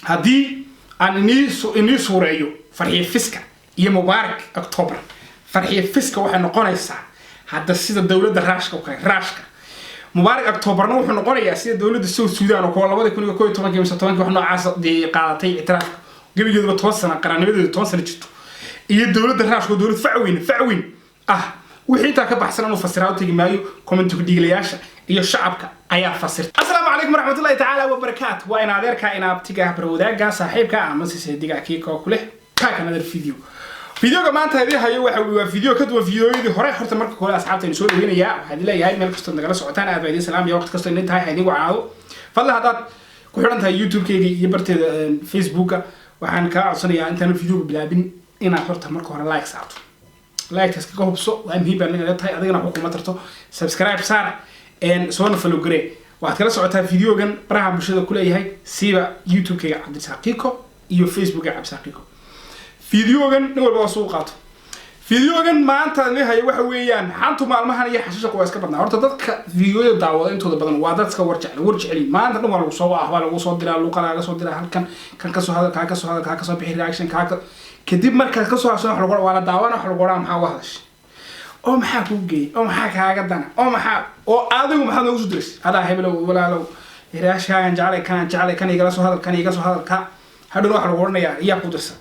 هدي إني سوريو فرحي فيسكا يا مبارك أكتوبر فرحي فيسكا وحنا نقونيسا هذا السيد الدولة الراشكا وكان راشكا مبارك أكتوبر نوح نقونيا السيد الدولة السودان وكل ما يكون يكون طبعا كم ستوانك وحنا عاص دي قاعدتي اعتراف قبل يجوا توصلنا قراني بدو توصل جتو هي الدولة الراشكا ودولة فعوين وحيتا كبحسنا نفسرها وتجمعيو كومنتو ديجلياشة iyo shacabka ayaa fasirtay assalaamu calaykum waraxmatullaahi ta'ala wa barakaatuh waa ina adeerka ina abtiga barwadaga saaxiibka ama siseediga kiiko kule ka kanada videoga maanta hadii hayo waxa waa video ka duwan videoyadii hore horta marka kale asxaabta inoo soo dhaweynaya waxa leeyahay meel kasta nagala socotaan aad baadii salaam iyo waqti kasta inay tahay idin wacaado fadlan hadaad ku xiran tahay YouTube-kayga iyo barteeda Facebook-ka waxaan ka codsanayaa intaan video bilaabin inaad horta marka hore like saarto like-taas ka hubso waa muhiim baan inaad tahay adigana xukuumad tarto subscribe saar سوون فلو جري واحد كلا سوتها فيديو جن براه بشدة كله يهاي سيبا يوتيوب كي عبد الساقيكو يو فيسبوك عبد الساقيكو فيديو جن نقول بواسوقات فيديو جن ما أنت اللي هاي وحويان حنتو مع المهنية حشيشة قوي اسكبرنا هرت ضدك فيديو يدعوا أنتوا ده بدن وادات كورج علي ما أنت نقول وصوا أحوال وصوا درا لوكا على صوا درا هل كان كسو هذا كان كسو بحير رياكشن كديب مركز كسو عشان حلقة ولا دعوانا حلقة عم حواهش أو محاك وجي أو محاك هاجدنا أو محاك أو عادي ومحاك نوجدرس هذا هبلو ولا لو إيراش كان جعله كان يجلسوا هذا هذا روح الورنا يا قدرسه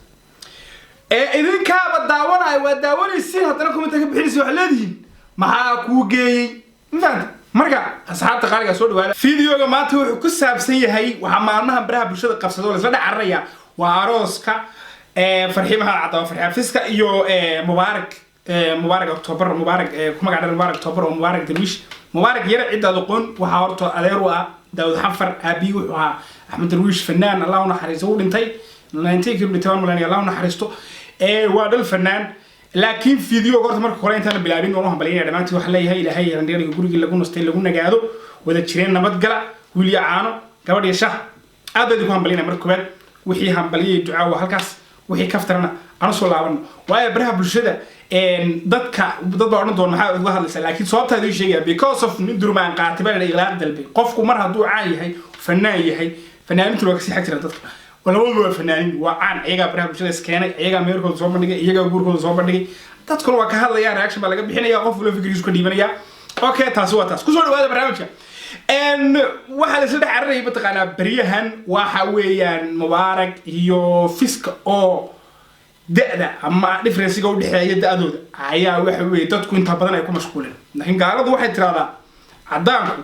إذا كاب الدعوانا والدعوانا السين هتلاقيكم أنت بحرس وحلادين محاك وجي مثلا مرجع أصحاب تقارير صور ولا فيديو جماعة هو كسب سيء وحمارناها برها بشدة قبضة ولا زاد عرية وعروسك فرحيمها عطوا فرحيم فيسك يو مبارك أكتوبر مبارك كم قاعد مبارك أكتوبر ومبارك درويش مبارك يرى عدة لقون وحاورته أديروا داود حفر أبي وأحمد درويش فنان الله نحرسه ولنتي كيلو بتوان ملاني الله نحرسته وهذا الفنان لكن فيديو قرط مرة كورين تنا بلابين والله بلينا دمانتي وحلاي هاي لهاي رندير يقولوا جل لقون استيل لقون نجادو وإذا تشرين نبض قلا ولي عانو قبل يشه هذا اللي كان بلينا مرة كمان وحي هم بلي دعاء وهالكاس وحي كفترنا أنا صلى الله ويا برها بالشدة dadka dad baa oran doon maxaa uga hadlaysaa laakiin sababta ay sheegayaan because of nidurmaan qaatibada ilaaq dalbi qofku mar haduu caan yahay fanaaniintu waa ka sii xajira dadka walawadu waa fanaanin waa caan iyaga baraha bulshada iskeenay iyaga meerkooda soo bandhigay iyaga guurkooda soo bandhigay dadkuna waa ka hadlayaan reaction baa laga bixinaya qof wala fikirkiisu ka dhiibanaya okay taas waa taas ku soo dhawaada barnaamijka waxa la isla dhaxaray bataqaana bariyahan waxa weeyaan mubaarak iyo fiska oo da'da ama difference-ga u dhaxeeya da'dooda ayaa waxa weey dadku inta badan ay ku mashquuleen laakiin gaaladu waxay tiraahdaa cadaanku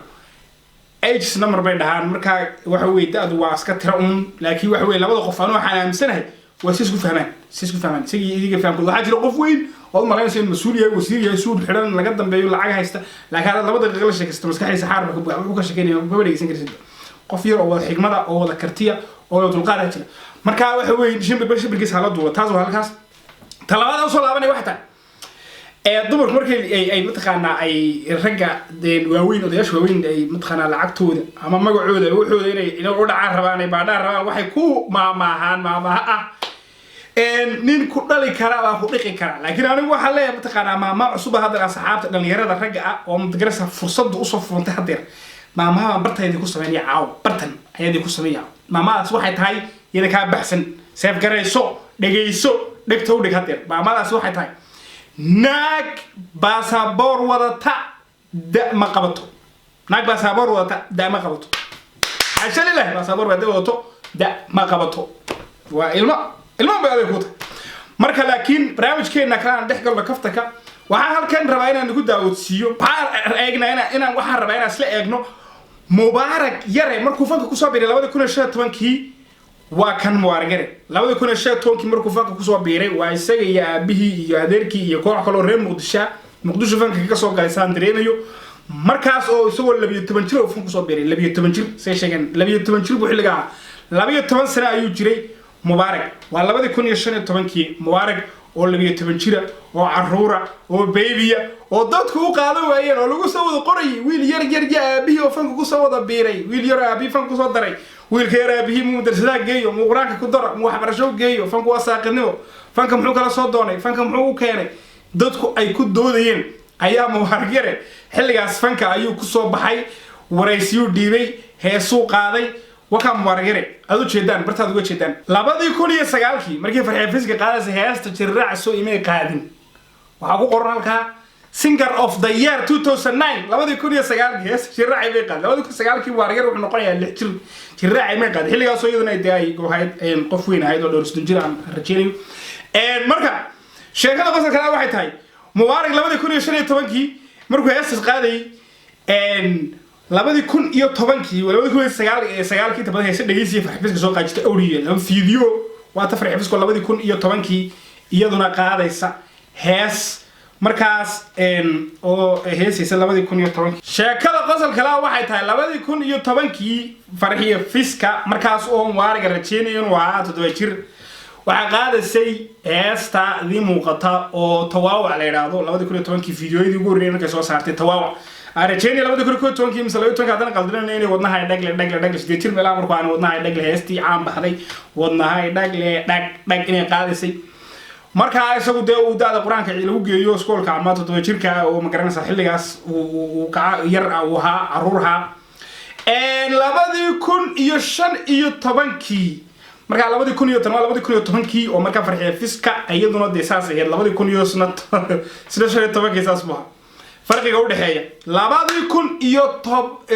age number bay dhahaan marka waxa weey da'du waa iska tira laakiin waxa weey labada qof aan waxaan aamsanahay waa si isku fahmaan idiga fahamku waxa jira qof weyn oo malaynaysa in mas'uuliye wasiir suud xiran laga dambeeyo lacag haysta laakiin labada daqiiqo sheekaysta maskaxdiisa xaar wuxuu ka shaqeynaya gabadhaysan karsid qof yar oo wada xigmada oo wada kartiya oo dulqaad jira marka waxa weey shimbilkiisa hala duuba taas waa halkaas talaabada soo laabanay waxa taa dumarku markay ay mataqaana ay ragga waaweyn odayaasha waaweyn ay mataqaana lacagtooda ama magacooda wuxuu inay u dhacaan rabaan ay baadhaan rabaan waxay ku maamaha nin ku dhali kara waa ku dhiqi kara laakiin anigu waxa leeyahay mataqaana maama cusub hadda asxaabta dhalinyarada ragga ah oo madrasa fursad u soo fuuntay hadeer maamaha bartayda ku sameeyay caaw bartan ayay ku sameeyay maamaas waxay tahay yada ka baxsan seef garayso dhageyso dhigto dhig hadeer maamadaas waxay tahay naag baasaboor wadata da ma qabato naag baasaboor wadata da ma qabato ashali leh baasaboor wadato da ma qabato waa ilmo baa ku tahay marka laakiin barnaamijkeena kala dhaxgalno kaftaka waxa halkan rabaa inaan ugu daawodsiyo inaan waxa rabaa inaan isla eegno mubaarak yare markuu fanka ku soo biiray 2015kii waa kan muwaaragare 2015kii markuu fanka ku soo biiray waa isaga iyo aabihii iyo adeerkii iyo koox kale oo reer muqdisho fanka ka soo galay saan dareemayo markaas oo isagoo 12 jir oo fanka ku soo biiray 12 jir say sheegan 12 jir buu xilliga 12 sano ayuu jiray mubaarak waa 2015kii mubaarak oo 12 jir oo caruura oo baby oo dadku u qaadan waayeen oo lagu soo wada qoray wiil yar aabihi oo fanka ku soo wada biiray wiil yar aabihi fanka ku soo daray wiilka yar aabihi madrasada geeyo quraanka ku daro waxbarasho geeyo fanka waa saaqinimo fanka muxuu kala soo doonay fanka muxuu u keenay dadku ay ku doodayeen ayaa mubaarak yare xilligaas fanka ayuu ku soo baxay waraysiyo dhiibay heesuu qaaday وكان مبارجري أدو جدان برتا أدو جدان لابد يكون يسقالكي مركي فرحي فيسك قادة هيست تجرع سو إيمي قادم وحقو قرنا لك singer of the year 2009 لابد يكون يسقالكي هيست تجرع إيمي قادم لابد يكون سقالكي مبارجري وحنقول اللي تجرع إيمي قادم هلي قاسو يدنا يدعي هاي قفوين هاي دول رستنجير عن رجيني مركا شركة قصة كلا واحد هاي مبارك لابد يكون يشتري طبنكي مركو هيست قادي labadi kun iyo tobankii wala kun sagaalkii tabada haysa dhageysii farxis soo qaajitay awriye laba video waa ta farxis ko labadi kun iyo tobankii iyaduna qaadaysa hees markaas oo heesaysa labadi kun iyo tobankii sheekada qosol kala waxay tahay labadi kun iyo tobankii farxiye fiska markaas oo waariga rajeenayo waa 7 jir waxa qaadaysay heesta di muuqata oo tawaawac la yiraahdo labadi kun iyo tobankii videoyadii ugu horeeyay markay soo saartay tawaawac أرجعني لما ذكر كل تونكي مثلا يتونك هذا قدرنا إني وضنا هاي دقل سديتير ملا مرقان وضنا هاي دقل هستي عام بهذي وضنا هاي دقل إني قادسي مركا يسوي ده القرآن كعلوج يوسكول كعمات وتوجير كا ومقرنا سحيل جاس وكير وها عرورها لما ذكر يشان يتبنكي مركا لما ذكر يتبنكي ومركا فرحي فيسكا أيضا ديساس هي لما ذكر يوسنت سلسلة يتبنكي ساسبها فرق قوله هي لابد يكون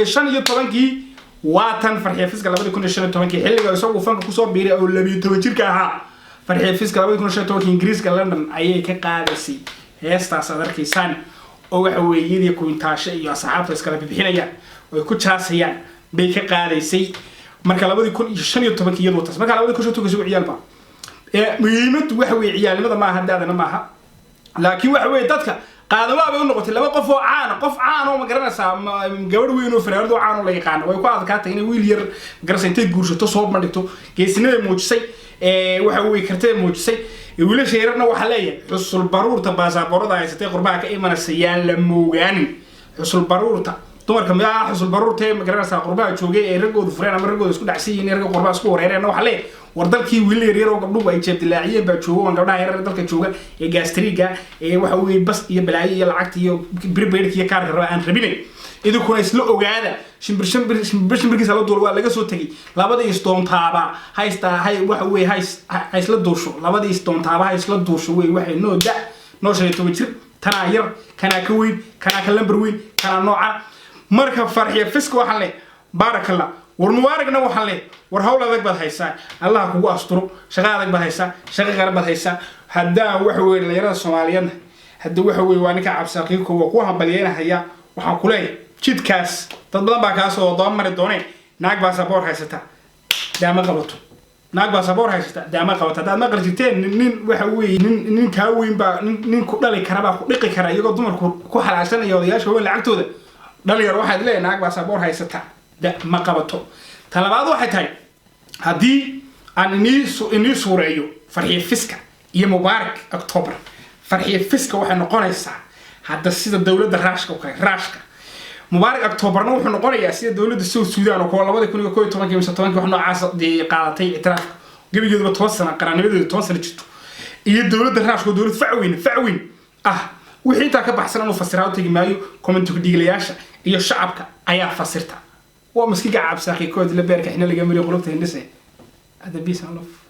شن يطبنكي واتن فرحي فيسك لابد يكون شن يطبنكي حلقة يسوق فنك كسر بيري أو اللي بيتوجر كها فرحي فيسك لابد يكون شن يطبنكي إنجليز كلندن أيه كقادسي هستا صدر كيسان أو هو يدي يكون تاشي يصحاب فيسك لابد بحنايا ويكون شاسيا بكقادسي مركا لابد يكون شن يطبنكي يدوتس مركا لابد يكون شن يطبنكي عيال با مهمة وحوي عيال ماذا ما هدانا معها لكن وحوي تدك قادوا بيقولوا قلت لما قف عان وما قرنسا قبل وينو فريردو عان ولا يقان way ku adkaatay in wiil yar garsantay guursato soo bandhigto geesnimada muujisay waxa uu kartay muujisay wiilasha yarna waxa leeyahay xusul baruurta baasaboorada haysatay qurbaha ka imanayaan la moogaan xusul baruurta dumarka miyaa xusul baruurta ma garanaysa qurbaha joogay ee ragoodu fureen ama ragoodu isku dhacsiin in rag qurbaha isku wareereen waxa leeyahay wardalkii wiil yar oo gabdhuhu ay jeebdilaaciyeen baa joogo aan gabdhaha yar dalka jooga ee gastriga ee waxa uu bas iyo balaayo iyo lacagta iyo birbeerka iyo kaarka aan rabinay idinku isla ogaada shimbirkiisa la duul waa laga soo tagay labada isdoontaaba haysta hay waxa uu haysla duusho labada isdoontaaba haysla duusho waxay noo sheegto jir tana yar kana ka weyn kana ka lambar weyn kana nooca marka farxiye fiska waxa le barakallah warmuwaarigna waxa le war hawl adag bad haysaa Allah kugu asturo shaqo adag bad haysaa shaqo gaar bad haysaa hadaa wax weyn la yarada Soomaaliyeed hadaa wax weyn waa ninka cabsaqiirku waa ku hambalyeynaya waxa ku leeyahay jidkaas dad badan baa ka soo doomari doonay naag baasaboor haysata daama qabato naag baasaboor haysata daama qabato dad ma qarjiteen nin waxa weyn nin ka weyn baa nin ku dhali kara baa ku dhiqi kara iyagoo dumarku ku xalaashanaya odayaasha weyn lacagtooda dhalinyar waxaad leeyahay naag baasaboor haysata ما قبضته طلبات واحد هاي هدي أني سوريو فرحي فيسكا يا مبارك أكتوبر فرحي فيسكا واحد نقول الساعة هذا السيد الدولة راشكا مبارك أكتوبر نوح نقول يا سيد الدولة السودان وكل ما يكون يكون تمانية وستمانية وإحنا عاصد دي قاعدتي اعتراف قبل جد بتوصلنا قراني بدو توصل جتو هي الدولة الراشكا دولة فعوين وحين تاكب أحسن إنه فسرها وتيجي مايو كومنتو دي لياشة هي الشعب أيا فسرتها ومسكين عبد ساقي كود لبيرك إحنا اللي جمري قلوبته النساء هذا بيس الله